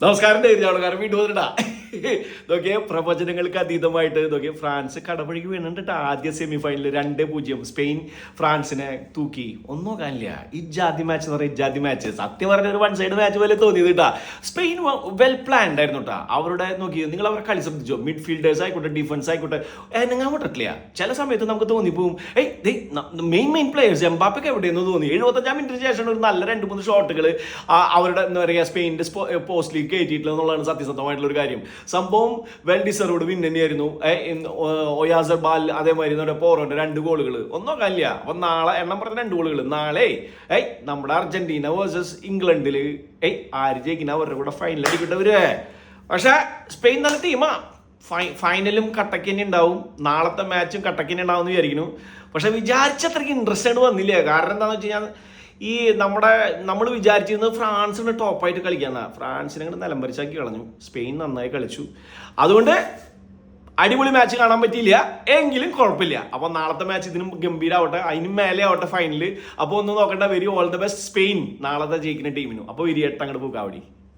നമസ്കാരം കാരണം വീണ്ടും വന്നിട്ടാ നോക്കിയ പ്രവചനങ്ങൾക്ക് അതീതമായിട്ട് നോക്കിയ ഫ്രാൻസ് കടപഴകി വീണിട്ട് ആദ്യ സെമി ഫൈനലിൽ 2-0 സ്പെയിൻ ഫ്രാൻസിനെ തൂക്കി ഒന്നും കാണില്ല. ഇജാതി മാച്ച് എന്ന് പറയുക ഇജാതി മാച്ച് സത്യം പറഞ്ഞ ഒരു വൺ സൈഡ് മാച്ച് പോലെ തോന്നിയത് കേട്ടാ. സ്പെയിൻ വെൽ പ്ലാൻഡ് ആയിരുന്നു കേട്ടാ. അവരുടെ നോക്കി നിങ്ങൾ അവരുടെ കളി ശ്രദ്ധിച്ചോ, മിഡ്ഫീൽഡേഴ്സ് ആയിക്കോട്ടെ ഡിഫൻസ് ആയിക്കോട്ടെ എനങ്ങാൻ പറ്റില്ല. ചില സമയത്ത് നമുക്ക് തോന്നിപ്പോവും മെയിൻ പ്ലേയേഴ്സ് എംബാപ്പയ്ക്ക് എവിടെയെന്ന് തോന്നി. 75 മിനിറ്റിന് ശേഷം ഒരു നല്ല 2-3 ഷോട്ടുകൾ അവരുടെ എന്താ പറയുക സ്പെയിനിന്റെ പോസ്റ്റിലേക്ക് കയറ്റിയിട്ടില്ല എന്നുള്ളതാണ് സത്യസന്ധമായിട്ടുള്ള ഒരു കാര്യം. സംഭവം വെൽ ഡിസർവ്ഡ് വിൻ തന്നെയായിരുന്നു. ഒയാസർ ബാൽ അതേമാതിരി പോറോന്റെ 2 ഗോളുകൾ ഒന്നോ കല്ല. അപ്പൊ നാളെ എണ്ണം പറഞ്ഞ 2 ഗോളുകൾ നാളെ നമ്മുടെ അർജന്റീന വേഴ്സസ് ഇംഗ്ലണ്ടിൽ ആര് ജയിക്കുന്ന അവരുടെ കൂടെ ഫൈനൽ അടിക്കിട്ടവര്. പക്ഷെ സ്പെയിൻ നല്ല ടീമാ. ഫൈനലും കട്ടക്ക് തന്നെ ഉണ്ടാവും, നാളത്തെ മാച്ചും കട്ടക്ക് തന്നെ ഉണ്ടാവും എന്ന് വിചാരിക്കുന്നു. പക്ഷെ വിചാരിച്ചത്രയ്ക്ക് ഇൻട്രസ്റ്റ് ആയിട്ട് വന്നില്ല. കാരണം എന്താണെന്ന് വെച്ച് കഴിഞ്ഞാൽ നമ്മൾ വിചാരിച്ചിരുന്നത് ഫ്രാൻസിന് ടോപ്പായിട്ട് കളിക്കാന്നാ. ഫ്രാൻസിനെ കൂടെ നിലംപരിച്ചാക്കി കളഞ്ഞു. സ്പെയിൻ നന്നായി കളിച്ചു. അതുകൊണ്ട് അടിപൊളി മാച്ച് കാണാൻ പറ്റിയില്ല എങ്കിലും കുഴപ്പമില്ല. അപ്പോൾ നാളത്തെ മാച്ച് ഇതിനും ഗംഭീരമാവട്ടെ, അതിനും മേലെ ആവട്ടെ ഫൈനൽ. അപ്പോൾ ഒന്ന് നോക്കണ്ട, very all the best Spain നാളത്തെ ജയിക്കുന്ന ടീമിനും. അപ്പോൾ 28 അങ്ങോട്ട് പോകാം അവിടെ.